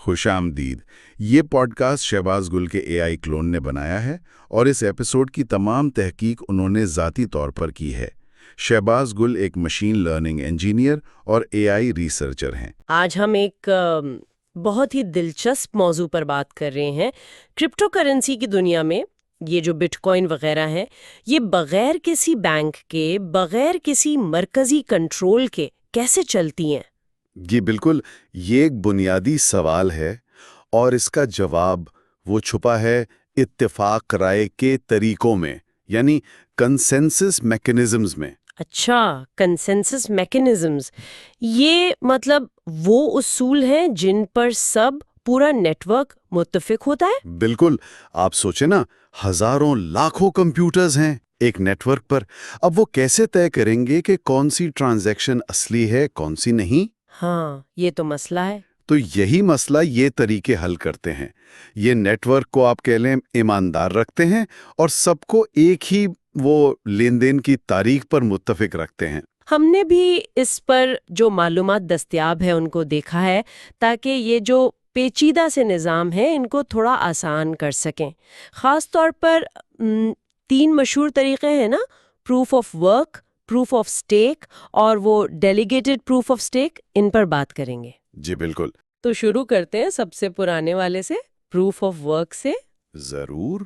خوش آمدید. یہ پوڈ کاسٹ شہباز گل کے اے آئی کلون نے بنایا ہے اور اس ایپیسوڈ کی تمام تحقیق انہوں نے ذاتی طور پر کی ہے. شہباز گل ایک مشین لرننگ انجینئر اور اے آئی ریسرچر ہیں. آج ہم ایک بہت ہی دلچسپ موضوع پر بات کر رہے ہیں. کرپٹو کرنسی کی دنیا میں یہ جو بٹ کوائن وغیرہ ہیں، یہ بغیر کسی بینک کے، بغیر کسی مرکزی کنٹرول کے کیسے چلتی ہیں؟ جی بالکل، یہ ایک بنیادی سوال ہے اور اس کا جواب وہ چھپا ہے اتفاق رائے کے طریقوں میں، یعنی کنسنسس میکنزمز میں۔ اچھا، کنسنسس میکنزمز، یہ مطلب وہ اصول ہیں جن پر پورا نیٹ ورک متفق ہوتا ہے؟ بالکل، آپ سوچیں نا، ہزاروں لاکھوں کمپیوٹرز ہیں ایک نیٹ ورک پر. اب وہ کیسے طے کریں گے کہ کون سی ٹرانزیکشن اصلی ہے کون سی نہیں؟ ہاں، یہ تو مسئلہ ہے. تو یہی مسئلہ یہ طریقے حل کرتے ہیں. یہ نیٹ ورک کو آپ کہہ لیں ایماندار رکھتے ہیں اور سب کو ایک ہی وہ لین دین کی تاریخ پر متفق رکھتے ہیں. ہم نے بھی اس پر جو معلومات دستیاب ہے ان کو دیکھا ہے تاکہ یہ جو پیچیدہ سے نظام ہے ان کو تھوڑا آسان کر سکیں. خاص طور پر 3 مشہور طریقے ہیں نا، proof of work, proof of stack اور وہ ڈیلیگیٹڈ پروف آف اسٹیک. ان پر بات کریں گے. جی بالکل. تو شروع کرتے ہیں سب سے پرانے والے سے، پروف آف ورک سے. ضرور.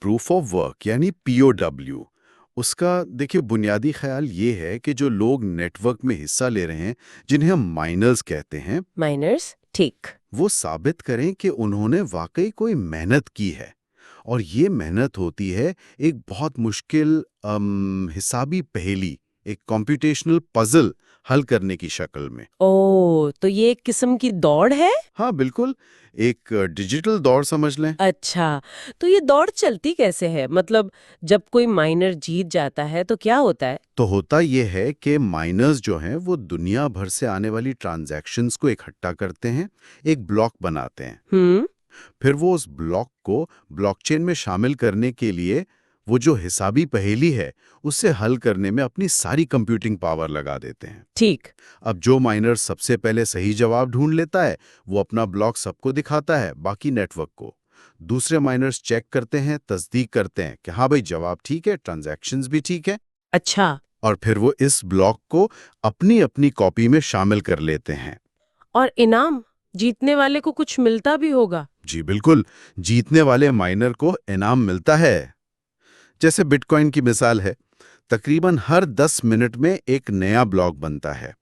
پروف آف ورک یعنی POW. اس کا دیکھیے بنیادی خیال یہ ہے کہ جو لوگ نیٹ ورک میں حصہ لے رہے ہیں، جنہیں ہم مائنرز کہتے ہیں، مائنرز، ٹھیک، وہ ثابت کریں کہ انہوں نے واقعی کوئی محنت کی ہے. اور یہ محنت ہوتی ہے ایک بہت مشکل حسابی پہیلی، ایک کمپیوٹیشنل پزل حل کرنے کی شکل میں. تو یہ ایک قسم کی دوڑ ہے؟ ہاں بالکل، ایک ڈیجیٹل دوڑ سمجھ لیں. اچھا، تو یہ دوڑ چلتی کیسے ہے؟ مطلب جب کوئی مائنر جیت جاتا ہے تو کیا ہوتا ہے؟ تو ہوتا یہ ہے کہ مائنرز جو ہیں وہ دنیا بھر سے آنے والی ٹرانزیکشنز کو اکٹھا کرتے ہیں، ایک بلاک بناتے ہیں. پھر وہ اس بلاک کو بلاک چین میں شامل کرنے کے لیے وہ جو حسابی پہیلی ہے اسے حل کرنے میں اپنی ساری کمپیوٹنگ پاور لگا دیتے ہیں. ٹھیک. اب جو مائنر سب سے پہلے صحیح جواب ڈھونڈ لیتا ہے وہ اپنا بلاک سب کو دکھاتا ہے، باقی نیٹ ورک کو. دوسرے مائنرز چیک کرتے ہیں، تصدیق کرتے ہیں کہ ہاں بھائی جواب ٹھیک ہے، ٹرانزیکشنز بھی ٹھیک ہے. اچھا. اور پھر وہ اس بلاک کو اپنی اپنی کاپی میں شامل کر لیتے ہیں. اور انعام؟ جیتنے والے کو کچھ ملتا بھی ہوگا؟ جی بالکل، جیتنے والے مائنر کو انعام ملتا ہے. جیسے بٹ کوائن کی مثال ہے، تقریباً ہر 10 منٹ میں ایک نیا بلاک بنتا ہے.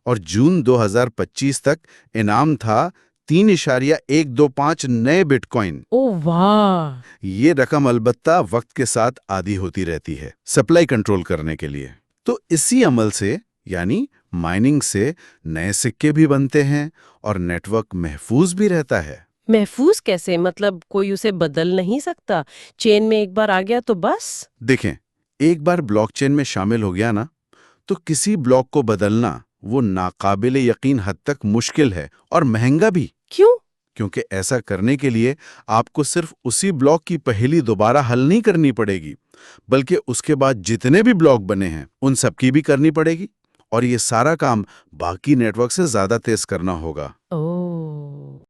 اور جون 2025 تک انعام تھا 3.125 نئے بٹ کوائن. او واہ! یہ رقم البتہ وقت کے ساتھ آدھی ہوتی رہتی ہے، سپلائی کنٹرول کرنے کے لیے. تو اسی عمل سے یعنی مائننگ سے نئے سکے بھی بنتے ہیں اور نیٹ ورک محفوظ بھی رہتا ہے. محفوظ کیسے؟ مطلب کوئی اسے بدل نہیں سکتا؟ چین میں ایک بار آ گیا تو بس؟ دیکھیں، ایک بار بلاک چین میں شامل ہو گیا نا، تو کسی بلاک کو بدلنا وہ ناقابل یقین حد تک مشکل ہے اور مہنگا بھی. کیوں؟ کیونکہ ایسا کرنے کے لیے آپ کو صرف اسی بلاک کی پہیلی دوبارہ حل نہیں کرنی پڑے گی، بلکہ اس کے بعد جتنے بھی بلاک بنے ہیں ان سب کی بھی کرنی پڑے گی. اور یہ سارا کام باقی نیٹ ورک سے زیادہ تیز کرنا ہوگا.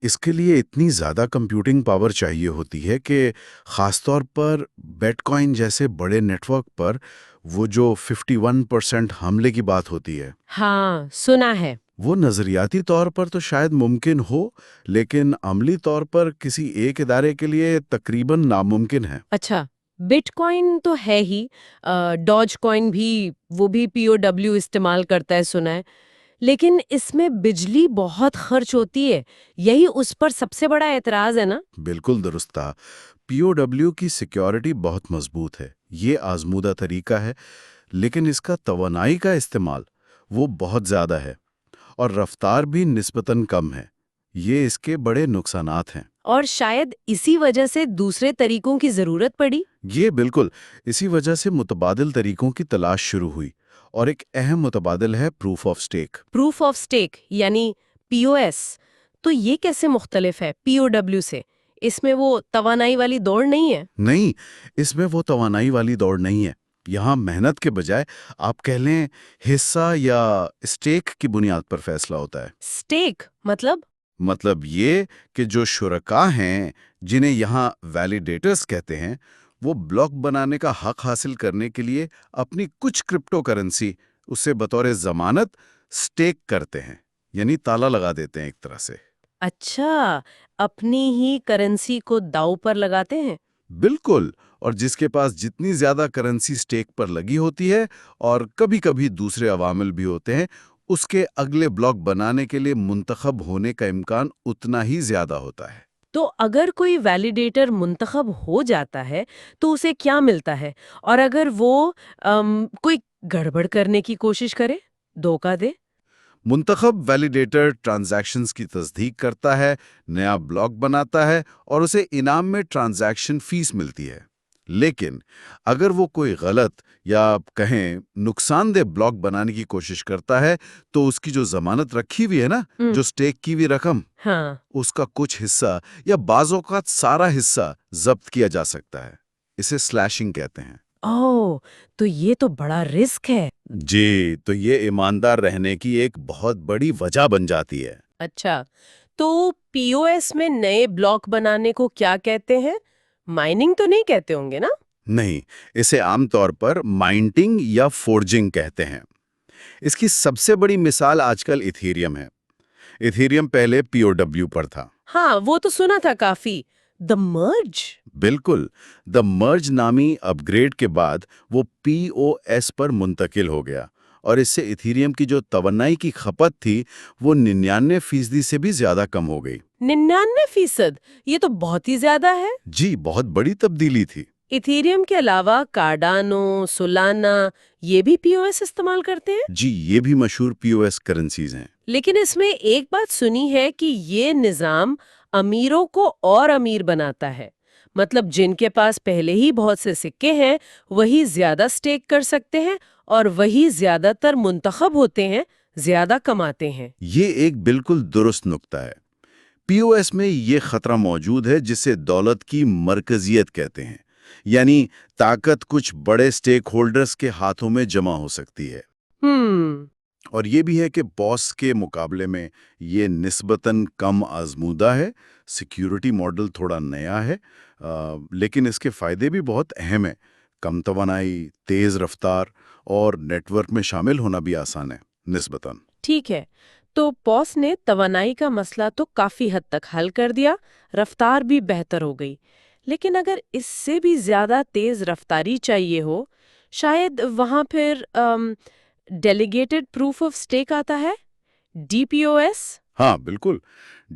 اس کے لیے اتنی زیادہ کمپیوٹنگ پاور چاہیے ہوتی ہے کہ خاص طور پر بٹ کوائن جیسے بڑے نیٹ ورک پر وہ جو 51% حملے کی بات ہوتی ہے. ہاں، سنا ہے. وہ نظریاتی طور پر تو شاید ممکن ہو، لیکن عملی طور پر کسی ایک ادارے کے لیے تقریباً ناممکن ہے. اچھا، بٹ کوائن تو ہے ہی، ڈاج کوائن بھی، وہ بھی POW استعمال کرتا ہے سنا ہے، لیکن اس میں بجلی بہت خرچ ہوتی ہے. یہی اس پر سب سے بڑا اعتراض ہے نا؟ بالکل درست. POW کی سیکیورٹی بہت مضبوط ہے، یہ آزمودہ طریقہ ہے، لیکن اس کا توانائی کا استعمال وہ بہت زیادہ ہے اور رفتار بھی نسبتاً کم ہے. یہ اس کے بڑے نقصانات ہیں. اور شاید اسی وجہ سے دوسرے طریقوں کی ضرورت پڑی. یہ بالکل اسی وجہ سے متبادل طریقوں کی تلاش شروع ہوئی، اور ایک اہم متبادل ہے proof of stack. Proof of stack یعنی POS. تو یہ کیسے مختلف ہے POW سے؟ اس میں وہ توانائی والی دوڑ نہیں ہے؟ نہیں، اس میں وہ توانائی والی دوڑ نہیں ہے. یہاں محنت کے بجائے آپ کہہ لیں حصہ یا اسٹیک کی بنیاد پر فیصلہ ہوتا ہے. اسٹیک مطلب؟ مطلب یہ کہ جو شرکا ہیں جنہیں یہاں ویلیڈیٹرز کہتے ہیں، وہ بلاک بنانے کا حق حاصل کرنے کے لیے اپنی کچھ کرپٹو کرنسی اسے بطور ضمانت سٹیک کرتے ہیں، یعنی تالا لگا دیتے ہیں ایک طرح سے۔ اچھا، اپنی ہی کرنسی کو داؤ پر لگاتے ہیں؟ بالکل، اور جس کے پاس جتنی زیادہ کرنسی سٹیک پر لگی ہوتی ہے اور کبھی کبھی دوسرے عوامل بھی ہوتے ہیں، اس کے اگلے بلاک بنانے کے لیے منتخب ہونے کا امکان اتنا ہی زیادہ ہوتا ہے۔ تو اگر کوئی ویلیڈیٹر منتخب ہو جاتا ہے تو اسے کیا ملتا ہے؟ اور اگر وہ کوئی گڑبڑ کرنے کی کوشش کرے، دھوکہ دے؟ منتخب ویلیڈیٹر ٹرانزیکشنز کی تصدیق کرتا ہے، نیا بلاک بناتا ہے اور اسے انعام میں ٹرانزیکشن فیس ملتی ہے۔ لیکن اگر وہ کوئی غلط یا کہیں نقصان دہ بلاک بنانے کی کوشش کرتا ہے تو اس کی جو ضمانت رکھی ہوئی ہے نا، جو سٹیک کی ہوئی رقم، ہاں، اس کا کچھ حصہ یا بعض اوقات سارا حصہ ضبط کیا جا سکتا ہے۔ اسے سلیشنگ کہتے ہیں۔ اوہ، تو یہ تو بڑا رسک ہے۔ جی، تو یہ ایماندار رہنے کی ایک بہت بڑی وجہ بن جاتی ہے۔ اچھا، تو پی او ایس میں نئے بلاک بنانے کو کیا کہتے ہیں؟ مائننگ تو نہیں کہتے ہوں گے نا؟ نہیں، اسے عام طور پر مائنٹنگ یا فورجنگ کہتے ہیں۔ اس کی سب سے بڑی مثال آج کل ایتھیریم ہے۔ ایتھیریم پہلے پی او ڈبلیو پر تھا۔ ہاں، وہ تو سنا تھا کافی۔ دا مرج؟ بالکل، دا مرج نامی اپ گریڈ کے بعد وہ پی او ایس پر منتقل ہو گیا، اور اس سے ایتھیریم کی جو توانائی کی کھپت تھی وہ 99% سے بھی زیادہ کم ہو گئی۔ 99%؟ یہ تو بہت ہی زیادہ ہے۔ جی، بہت بڑی تبدیلی تھی۔ ایتھیریم کے علاوہ کارڈانو، سولانا، یہ بھی پی او ایس استعمال کرتے ہیں؟ جی، یہ بھی مشہور پی او ایس کرنسیز ہیں۔ لیکن اس میں ایک بات سنی ہے کہ یہ نظام امیروں کو اور امیر بناتا ہے۔ مطلب جن کے پاس پہلے ہی بہت سے سکے ہیں وہی زیادہ سٹیک کر سکتے ہیں، اور وہی زیادہ تر منتخب ہوتے ہیں، زیادہ کماتے ہیں۔ یہ ایک بالکل درست نقطہ ہے۔ پی او ایس میں یہ خطرہ موجود ہے جسے دولت کی مرکزیت کہتے ہیں، یعنی طاقت کچھ بڑے سٹیک ہولڈرز کے ہاتھوں میں جمع ہو سکتی ہے۔ اور یہ بھی ہے کہ باس کے مقابلے میں یہ نسبتاً کم آزمودہ ہے، سیکیورٹی ماڈل تھوڑا نیا ہے، لیکن اس کے فائدے بھی بہت اہم ہیں۔ کم توانائی، تیز رفتار اور نیٹ ورک میں شامل ہونا بھی آسان ہے نسبتاً۔ ٹھیک ہے، تو پوس نے توانائی کا مسئلہ تو کافی حد تک حل کر دیا، رفتار بھی بہتر ہو گئی۔ لیکن اگر اس سے بھی زیادہ تیز رفتاری چاہیے ہو، شاید وہاں پھر ڈیلیگیٹڈ پروف آف سٹیک آتا ہے، ڈی پی او ایس؟ ہاں بالکل،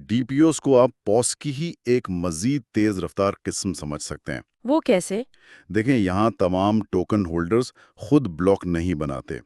ڈی پی اوز کو آپ پوس کی ہی ایک مزید تیز رفتار قسم سمجھ سکتے ہیں۔ وہ کیسے؟ دیکھیں، یہاں تمام ٹوکن ہولڈرز خود بلاک نہیں بناتے،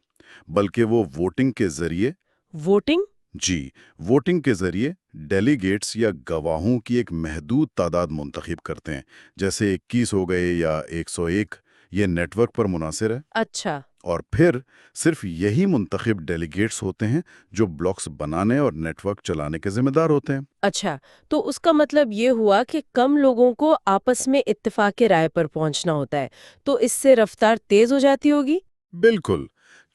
بلکہ وہ ووٹنگ کے ذریعے ووٹنگ؟ جی، ووٹنگ کے ذریعے ڈیلیگیٹس یا گواہوں کی ایک محدود تعداد منتخب کرتے ہیں، جیسے 21 ہو گئے یا 101۔ یہ نیٹ ورک پر منحصر ہے، اچھا، اور پھر صرف یہی منتخب ڈیلیگیٹس ہوتے ہیں جو بلاکس بنانے اور نیٹ ورک چلانے کے ذمہ دار ہوتے ہیں۔ اچھا، تو اس کا مطلب یہ ہوا کہ کم لوگوں کو آپس میں اتفاق رائے پر پہنچنا ہوتا ہے، تو اس سے رفتار تیز ہو جاتی ہوگی؟ بالکل،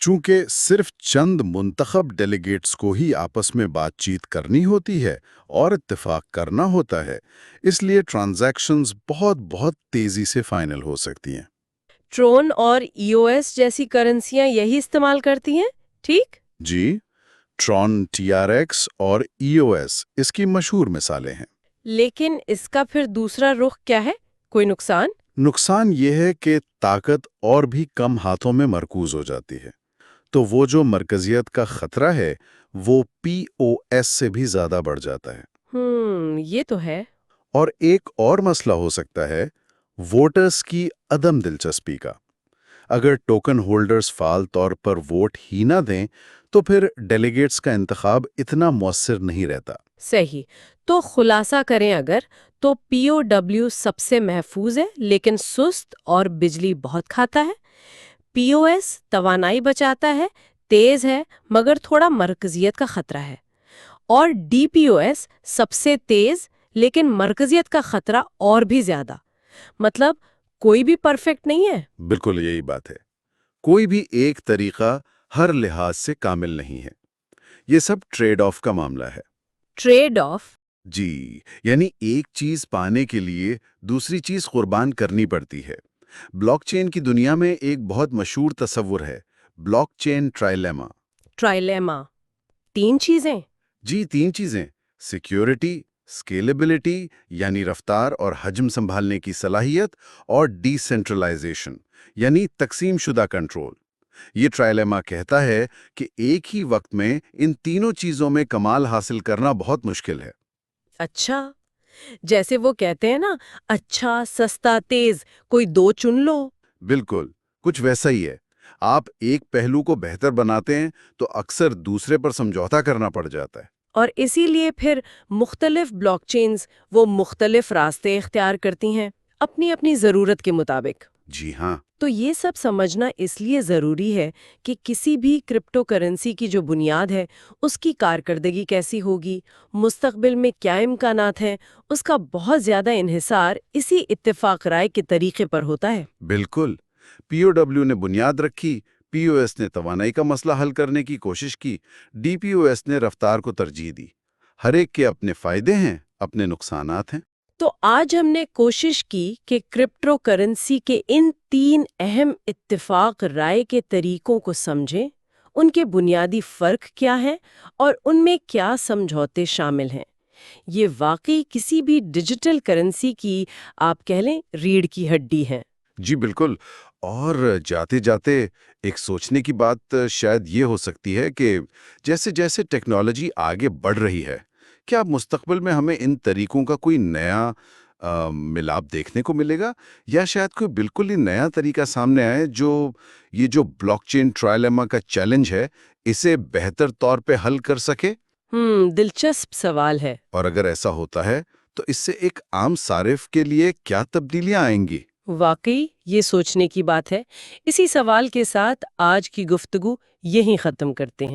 چونکہ صرف چند منتخب ڈیلیگیٹس کو ہی آپس میں بات چیت کرنی ہوتی ہے اور اتفاق کرنا ہوتا ہے، اس لیے ٹرانزیکشنز بہت تیزی سے فائنل ہو سکتی ہیں۔ ٹرون اور ای او ایس جیسی کرنسیاں یہی استعمال کرتی ہیں، ٹھیک؟ جی، ٹرون، ٹی آر ایکس اور ای او ایس اس کی مشہور مثالیں ہیں۔ لیکن اس کا پھر دوسرا رخ کیا ہے؟ کوئی نقصان؟ نقصان یہ ہے کہ طاقت اور بھی کم ہاتھوں میں مرکوز ہو جاتی ہے، تو وہ جو مرکزیت کا خطرہ ہے وہ پی او ایس سے بھی زیادہ بڑھ جاتا ہے۔ یہ تو ہے۔ اور ایک اور مسئلہ ہو سکتا ہے ووٹرز کی عدم دلچسپی کا۔ اگر ٹوکن ہولڈرز فعال طور پر ووٹ ہی نہ دیں تو پھر ڈیلیگیٹس کا انتخاب اتنا مؤثر نہیں رہتا۔ صحیح، تو خلاصہ کریں اگر، تو پی او ڈبلیو سب سے محفوظ ہے لیکن سست اور بجلی بہت کھاتا ہے۔ پی او ایس توانائی بچاتا ہے، تیز ہے مگر تھوڑا مرکزیت کا خطرہ ہے۔ اور ڈی پی او ایس سب سے تیز لیکن مرکزیت کا خطرہ اور بھی زیادہ۔ مطلب کوئی بھی پرفیکٹ نہیں ہے۔ بالکل یہی بات ہے، کوئی بھی ایک طریقہ ہر لحاظ سے کامل نہیں ہے، یہ سب ٹریڈ آف کا معاملہ ہے۔ Trade of. جی، یعنی ایک چیز پانے کے لیے دوسری چیز قربان کرنی پڑتی ہے۔ بلاک چین کی دنیا میں ایک بہت مشہور تصور ہے، بلاک چین ٹرائلیما۔ ٹرائلیما. 3 چیزیں. جی، 3 چیزیں: سیکیورٹی، اسکیلیبلٹی یعنی رفتار اور حجم سنبھالنے کی صلاحیت، اور ڈی سینٹرلائزیشن یعنی تقسیم شدہ کنٹرول۔ یہ ٹرائلیما کہتا ہے کہ ایک ہی وقت میں ان تینوں چیزوں میں کمال حاصل کرنا بہت مشکل ہے۔ اچھا، جیسے وہ کہتے ہیں نا، اچھا سستا تیز، کوئی 2 چن لو. بالکل، کچھ ویسا ہی ہے۔ آپ ایک پہلو کو بہتر بناتے ہیں تو اکثر دوسرے پر سمجھوتا کرنا پڑ جاتا ہے۔ اور اسی لیے پھر مختلف بلاک چینز وہ مختلف راستے اختیار کرتی ہیں اپنی اپنی ضرورت کے مطابق. جی ہاں، تو یہ سب سمجھنا اس لیے ضروری ہے کہ کسی بھی کرپٹو کرنسی کی جو بنیاد ہے اس کی کارکردگی کیسی ہوگی، مستقبل میں کیا امکانات ہیں، اس کا بہت زیادہ انحصار اسی اتفاق رائے کے طریقے پر ہوتا ہے. بالکل۔ پی او ڈبلیو نے بنیاد رکھی، پی او ایس نے توانائی کا مسئلہ حل کرنے کی کوشش کی، ڈی پی او ایس نے رفتار کو ترجیح دی۔ ہر ایک کے اپنے فائدے ہیں، اپنے نقصانات ہیں۔ تو آج ہم نے کوشش کی کہ کرپٹو کرنسی کے ان 3 اہم اتفاق رائے کے طریقوں کو سمجھیں، ان کے بنیادی فرق کیا ہیں اور ان میں کیا سمجھوتے شامل ہیں. یہ واقعی کسی بھی ڈیجیٹل کرنسی کی آپ کہہ لیں ریڑھ کی ہڈی ہیں. جی بالکل۔ اور جاتے جاتے ایک سوچنے کی بات شاید یہ ہو سکتی ہے کہ جیسے جیسے ٹیکنالوجی آگے بڑھ رہی ہے، کیا مستقبل میں ہمیں ان طریقوں کا کوئی نیا ملاپ دیکھنے کو ملے گا، یا شاید کوئی بالکل ہی نیا طریقہ سامنے آئے جو یہ جو بلاک چین ٹرائلیما کا چیلنج ہے اسے بہتر طور پہ حل کر سکے؟ دلچسپ سوال ہے. اور اگر ایسا ہوتا ہے تو اس سے ایک عام صارف کے لیے کیا تبدیلیاں آئیں گی؟ واقعی یہ سوچنے کی بات ہے. اسی سوال کے ساتھ آج کی گفتگو یہیں ختم کرتے ہیں.